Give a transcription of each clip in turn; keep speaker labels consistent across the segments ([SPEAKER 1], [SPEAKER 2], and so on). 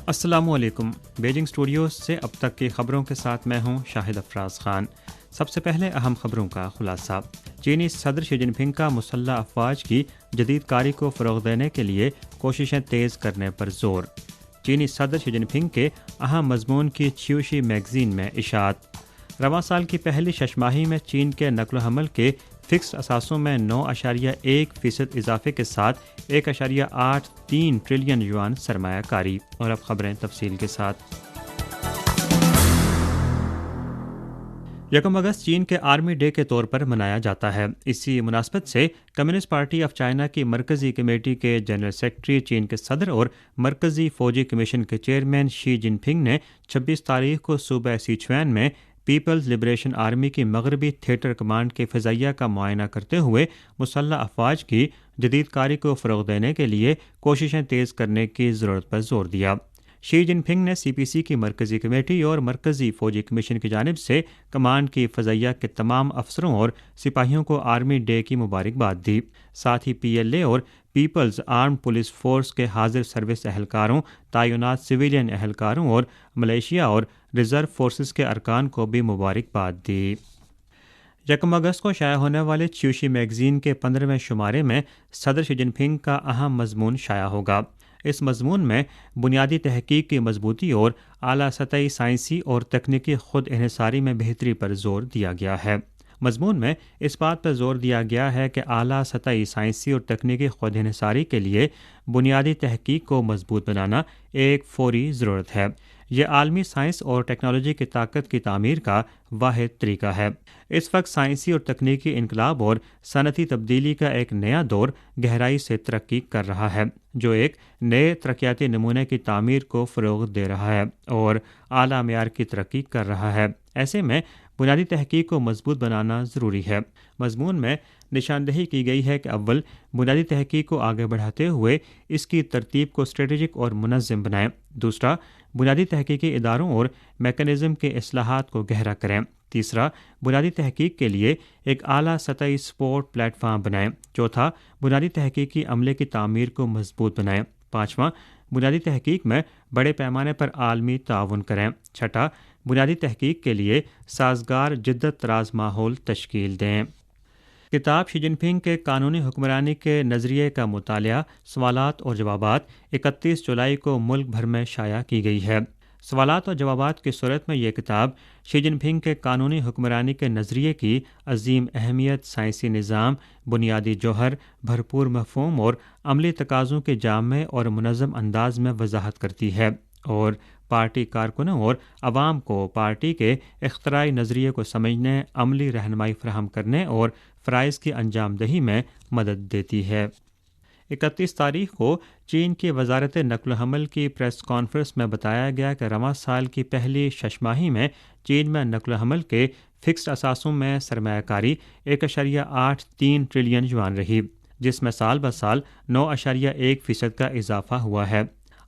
[SPEAKER 1] السلام علیکم۔ Beijing studios سے اب تک کی خبروں کے ساتھ میں ہوں شاہد افراز خان۔ سب سے پہلے اہم خبروں کا خلاصہ۔ چینی صدر شی جن پنگ کا مسلح افواج کی جدید کاری کو فروغ دینے کے لیے کوششیں تیز کرنے پر زور۔ چینی صدر شی جن پنگ کے اہم مضمون کی چیوشی میگزین میں اشاعت۔ رواں سال کی پہلی شش ماہی میں چین کے نقل و حمل کے فکسڈ اثاثوں میں 9.1% اضافے کے ساتھ 1.83 ٹریلین یوان سرمایہ کاری۔ اور اب خبریں تفصیل کے ساتھ۔ 1 اگست چین کے آرمی ڈے کے طور پر منایا جاتا ہے۔ اسی مناسبت سے کمیونسٹ پارٹی آف چائنا کی مرکزی کمیٹی کے جنرل سیکرٹری، چین کے صدر اور مرکزی فوجی کمیشن کے چیئرمین شی جن پنگ نے 26 تاریخ کو صوبہ سیچوان میں پیپلز لبریشن آرمی کی مغربی تھیٹر کمانڈ کے فضائیہ کا معائنہ کرتے ہوئے مسلح افواج کی جدید کاری کو فروغ دینے کے لیے کوششیں تیز کرنے کی ضرورت پر زور دیا۔ شی جن پنگ نے سی پی سی کی مرکزی کمیٹی اور مرکزی فوجی کمیشن کی جانب سے کمانڈ کی فضائیہ کے تمام افسروں اور سپاہیوں کو آرمی ڈے کی مبارکباد دی۔ ساتھ ہی پی ایل اے اور پیپلز آرم پولیس فورس کے حاضر سروس اہلکاروں، تعینات سویلین اہلکاروں اور ملیشیا اور ریزرو فورسز کے ارکان کو بھی مبارکباد دی۔ 1 اگست کو شائع ہونے والے چیوشی میگزین کے 15ویں شمارے میں صدر شی جن پنگ کا اہم مضمون شائع ہوگا۔ اس مضمون میں بنیادی تحقیق کی مضبوطی اور اعلیٰ سطحی سائنسی اور تکنیکی خود انحصاری میں بہتری پر زور دیا گیا ہے۔ مضمون میں اس بات پر زور دیا گیا ہے کہ اعلیٰ سطحی سائنسی اور تکنیکی خود انحصاری کے لیے بنیادی تحقیق کو مضبوط بنانا ایک فوری ضرورت ہے۔ یہ عالمی سائنس اور ٹیکنالوجی کی طاقت کی تعمیر کا واحد طریقہ ہے۔ اس وقت سائنسی اور تکنیکی انقلاب اور صنعتی تبدیلی کا ایک نیا دور گہرائی سے ترقی کر رہا ہے، جو ایک نئے ترقیاتی نمونے کی تعمیر کو فروغ دے رہا ہے اور اعلیٰ معیار کی ترقی کر رہا ہے۔ ایسے میں بنیادی تحقیق کو مضبوط بنانا ضروری ہے۔ مضمون میں نشاندہی کی گئی ہے کہ اول بنیادی تحقیق کو آگے بڑھاتے ہوئے اس کی ترتیب کو اسٹریٹجک اور منظم بنائیں۔ دوسرا، بنیادی تحقیقی اداروں اور میکانزم کے اصلاحات کو گہرا کریں۔ تیسرا، بنیادی تحقیق کے لیے ایک اعلیٰ سطحی سپورٹ پلیٹ فارم بنائیں۔ چوتھا، بنیادی تحقیقی عملے کی تعمیر کو مضبوط بنائیں۔ پانچواں، بنیادی تحقیق میں بڑے پیمانے پر عالمی تعاون کریں۔ چھٹا، بنیادی تحقیق کے لیے سازگار جدت طراز ماحول تشکیل دیں۔ کتاب شی جن پنگ کے قانونی حکمرانی کے نظریے کا مطالعہ، سوالات اور جوابات 31 جولائی کو ملک بھر میں شائع کی گئی ہے۔ سوالات اور جوابات کی صورت میں یہ کتاب شی جن پنگ کے قانونی حکمرانی کے نظریے کی عظیم اہمیت، سائنسی نظام، بنیادی جوہر، بھرپور مفہوم اور عملی تقاضوں کے جامع اور منظم انداز میں وضاحت کرتی ہے اور پارٹی کارکنوں اور عوام کو پارٹی کے اختراعی نظریے کو سمجھنے، عملی رہنمائی فراہم کرنے اور فرائض کی انجام دہی میں مدد دیتی ہے۔ 31 تاریخ کو چین کی وزارت نقل و حمل کی پریس کانفرنس میں بتایا گیا کہ رواں سال کی پہلی شش ماہی میں چین میں نقل و حمل کے فکسڈ اثاثوں میں سرمایہ کاری 1.83 ٹریلین یوان رہی، جس میں سال بہ سال 9.1% کا اضافہ ہوا ہے۔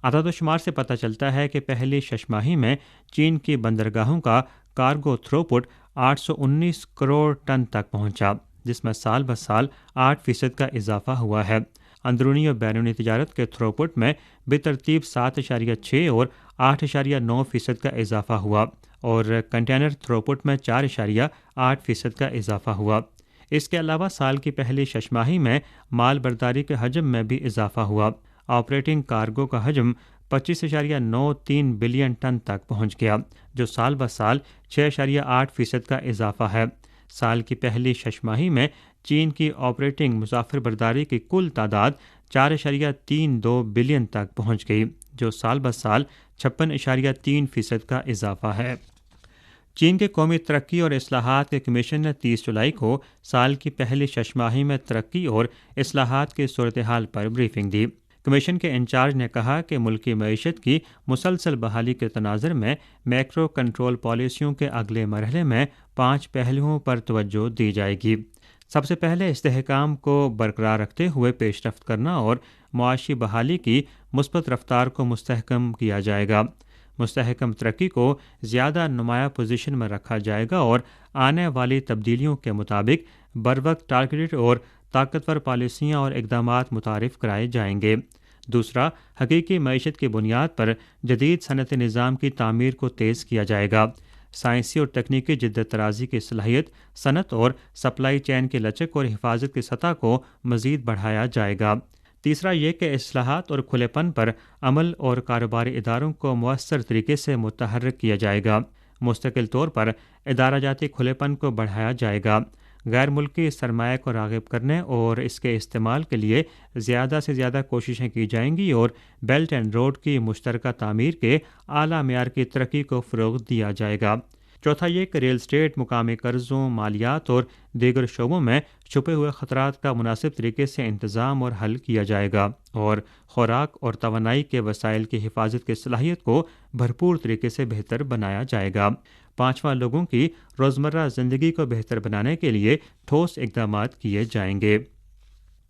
[SPEAKER 1] اعداد و شمار سے پتہ چلتا ہے کہ پہلی شش ماہی میں چین کی بندرگاہوں کا کارگو تھروپٹ 819 کروڑ ٹن تک پہنچا، جس میں سال بہ سال 8% کا اضافہ ہوا ہے۔ اندرونی اور بیرونی تجارت کے تھروپٹ میں بترتیب 7.6 اور 8.9% کا اضافہ ہوا اور کنٹینر تھروپٹ میں 4.8% کا اضافہ ہوا۔ اس کے علاوہ سال کی پہلی شش ماہی میں مال برداری کے حجم میں بھی اضافہ ہوا۔ آپریٹنگ کارگو کا حجم 25.93 بلین ٹن تک پہنچ گیا، جو سال بہ سال 6.8% کا اضافہ ہے۔ سال کی پہلی شش ماہی میں چین کی آپریٹنگ مسافر برداری کی کل تعداد 4.32 بلین تک پہنچ گئی، جو سال بہ سال 56.3% کا اضافہ ہے۔ چین کے قومی ترقی اور اصلاحات کے کمیشن نے 30 جولائی کو سال کی پہلی شش ماہی میں ترقی اور اصلاحات کی صورتحال پر بریفنگ دی۔ کمیشن کے انچارج نے کہا کہ ملکی معیشت کی مسلسل بحالی کے تناظر میں میکرو کنٹرول پالیسیوں کے اگلے مرحلے میں 5 پہلوؤں پر توجہ دی جائے گی۔ سب سے پہلے استحکام کو برقرار رکھتے ہوئے پیش رفت کرنا اور معاشی بحالی کی مثبت رفتار کو مستحکم کیا جائے گا۔ مستحکم ترقی کو زیادہ نمایاں پوزیشن میں رکھا جائے گا اور آنے والی تبدیلیوں کے مطابق بروقت ٹارگیٹڈ اور طاقتور پالیسیاں اور اقدامات متعارف کرائے جائیں گے۔ دوسرا، حقیقی معیشت کی بنیاد پر جدید صنعتی نظام کی تعمیر کو تیز کیا جائے گا۔ سائنسی اور تکنیکی جدت طرازی کی صلاحیت، صنعت اور سپلائی چین کی لچک اور حفاظت کی سطح کو مزید بڑھایا جائے گا۔ تیسرا یہ کہ اصلاحات اور کھلے پن پر عمل اور کاروباری اداروں کو مؤثر طریقے سے متحرک کیا جائے گا۔ مستقل طور پر ادارہ جاتی کھلے پن کو بڑھایا جائے گا۔ غیر ملکی سرمایہ کو راغب کرنے اور اس کے استعمال کے لیے زیادہ سے زیادہ کوششیں کی جائیں گی اور بیلٹ اینڈ روڈ کی مشترکہ تعمیر کے اعلیٰ معیار کی ترقی کو فروغ دیا جائے گا۔ چوتھا یہ کہ ریل اسٹیٹ، مقامی قرضوں، مالیات اور دیگر شعبوں میں چھپے ہوئے خطرات کا مناسب طریقے سے انتظام اور حل کیا جائے گا اور خوراک اور توانائی کے وسائل کی حفاظت کی صلاحیت کو بھرپور طریقے سے بہتر بنایا جائے گا۔ پانچواں، لوگوں کی روزمرہ زندگی کو بہتر بنانے کے لیے ٹھوس اقدامات کیے جائیں گے۔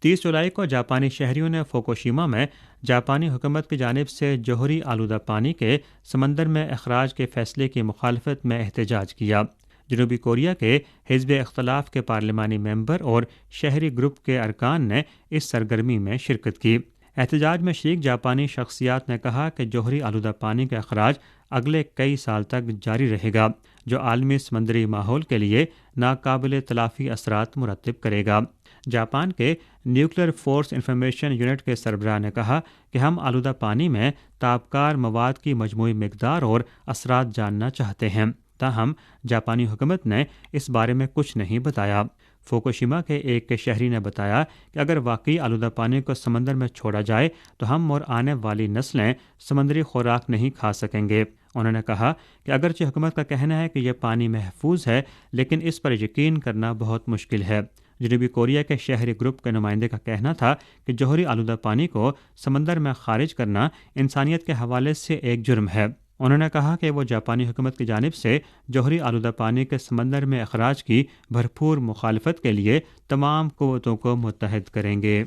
[SPEAKER 1] 30 جولائی کو جاپانی شہریوں نے فوکوشیما میں جاپانی حکومت کی جانب سے جوہری آلودہ پانی کے سمندر میں اخراج کے فیصلے کی مخالفت میں احتجاج کیا۔ جنوبی کوریا کے حزب اختلاف کے پارلیمانی ممبر اور شہری گروپ کے ارکان نے اس سرگرمی میں شرکت کی۔ احتجاج میں شریک جاپانی شخصیات نے کہا کہ جوہری آلودہ پانی کا اخراج اگلے کئی سال تک جاری رہے گا، جو عالمی سمندری ماحول کے لیے ناقابل تلافی اثرات مرتب کرے گا۔ جاپان کے نیوکلیر فورس انفارمیشن یونٹ کے سربراہ نے کہا کہ ہم آلودہ پانی میں تابکار مواد کی مجموعی مقدار اور اثرات جاننا چاہتے ہیں، تاہم جاپانی حکومت نے اس بارے میں کچھ نہیں بتایا۔ فوکوشیما کے ایک شہری نے بتایا کہ اگر واقعی آلودہ پانی کو سمندر میں چھوڑا جائے تو ہم اور آنے والی نسلیں سمندری خوراک نہیں کھا سکیں گے۔ انہوں نے کہا کہ اگرچہ حکومت کا کہنا ہے کہ یہ پانی محفوظ ہے، لیکن اس پر یقین کرنا بہت مشکل ہے۔ جنوبی کوریا کے شہری گروپ کے نمائندے کا کہنا تھا کہ جوہری آلودہ پانی کو سمندر میں خارج کرنا انسانیت کے حوالے سے ایک جرم ہے۔ انہوں نے کہا کہ وہ جاپانی حکومت کی جانب سے جوہری آلودہ پانی کے سمندر میں اخراج کی بھرپور مخالفت کے لیے تمام قوتوں کو متحد کریں گے۔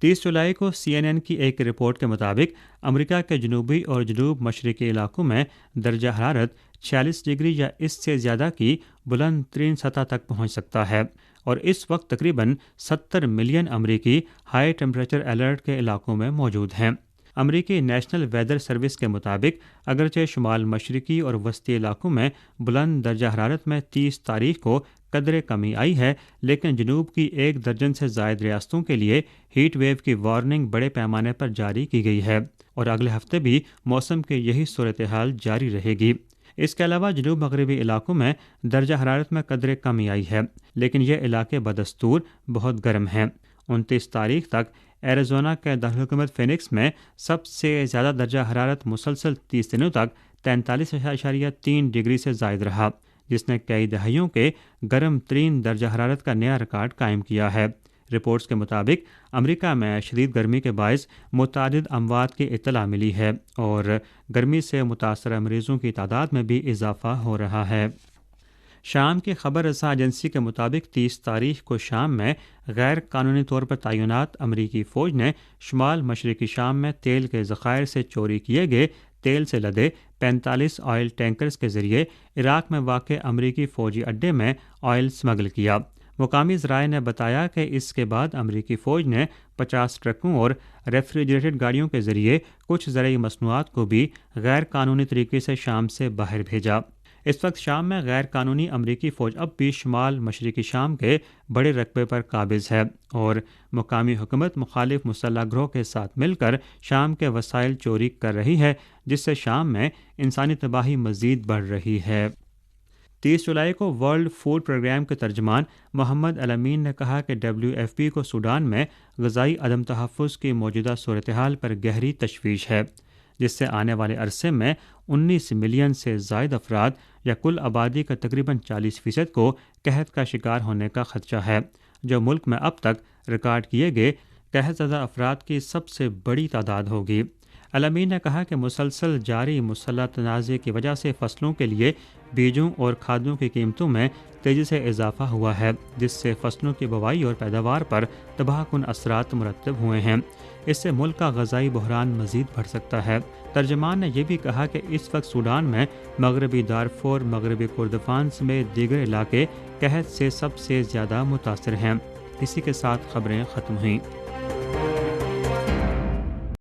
[SPEAKER 1] 30 جولائی کو CNN کی ایک رپورٹ کے مطابق امریکہ کے جنوبی اور جنوب مشرقی علاقوں میں درجہ حرارت 46 ڈگری یا اس سے زیادہ کی بلند ترین سطح تک پہنچ سکتا ہے، اور اس وقت تقریباً 70 ملین امریکی ہائی ٹیمپریچر الرٹ کے علاقوں میں موجود ہیں۔ امریکی نیشنل ویدر سروس کے مطابق اگرچہ شمال مشرقی اور وسطی علاقوں میں بلند درجہ حرارت میں 30 تاریخ کو قدرے کمی آئی ہے، لیکن جنوب کی 1 درجن سے زائد ریاستوں کے لیے ہیٹ ویو کی وارننگ بڑے پیمانے پر جاری کی گئی ہے، اور اگلے ہفتے بھی موسم کی یہی صورتحال جاری رہے گی۔ اس کے علاوہ جنوب مغربی علاقوں میں درجہ حرارت میں قدرے کمی آئی ہے، لیکن یہ علاقے بدستور بہت گرم ہیں۔ 29 تاریخ تک ایریزونا کے دارالحکومت فینکس میں سب سے زیادہ درجہ حرارت مسلسل 30 دنوں تک 43.3 ڈگری سے زائد رہا، جس نے کئی دہائیوں کے گرم ترین درجہ حرارت کا نیا ریکارڈ قائم کیا ہے۔ رپورٹس کے مطابق امریکہ میں شدید گرمی کے باعث متعدد اموات کی اطلاع ملی ہے، اور گرمی سے متاثرہ مریضوں کی تعداد میں بھی اضافہ ہو رہا ہے۔ شام کی خبر رساں ایجنسی کے مطابق 30 تاریخ کو شام میں غیر قانونی طور پر تعینات امریکی فوج نے شمال مشرقی شام میں تیل کے ذخائر سے چوری کیے گئے تیل سے لدے 45 آئل ٹینکرز کے ذریعے عراق میں واقع امریکی فوجی اڈے میں آئل اسمگل کیا۔ مقامی ذرائع نے بتایا کہ اس کے بعد امریکی فوج نے 50 ٹرکوں اور ریفریجریٹڈ گاڑیوں کے ذریعے کچھ زرعی مصنوعات کو بھی غیر قانونی طریقے سے شام سے باہر بھیجا۔ اس وقت شام میں غیر قانونی امریکی فوج اب بھی شمال مشرقی شام کے بڑے رقبے پر قابض ہے، اور مقامی حکومت مخالف مسلح گروہ کے ساتھ مل کر شام کے وسائل چوری کر رہی ہے، جس سے شام میں انسانی تباہی مزید بڑھ رہی ہے۔ 30 جولائی کو ورلڈ فوڈ پروگرام کے ترجمان محمد الامین نے کہا کہ WFP کو سوڈان میں غذائی عدم تحفظ کی موجودہ صورتحال پر گہری تشویش ہے، جس سے آنے والے عرصے میں 19 ملین سے زائد افراد یا کل آبادی کا تقریباً 40% کو قحط کا شکار ہونے کا خدشہ ہے، جو ملک میں اب تک ریکارڈ کیے گئے قحط زدہ افراد کی سب سے بڑی تعداد ہوگی۔ الامین نے کہا کہ مسلسل جاری مسلح تنازع کی وجہ سے فصلوں کے لیے بیجوں اور کھادوں کی قیمتوں میں تیزی سے اضافہ ہوا ہے، جس سے فصلوں کی بوائی اور پیداوار پر تباہ کن اثرات مرتب ہوئے ہیں۔ اس سے ملک کا غذائی بحران مزید بڑھ سکتا ہے۔ ترجمان نے یہ بھی کہا کہ اس وقت سوڈان میں مغربی دارفور، مغربی کردفان سمیت دیگر علاقے قحط سے سب سے زیادہ متاثر ہیں۔ اسی کے ساتھ خبریں ختم ہوئیں۔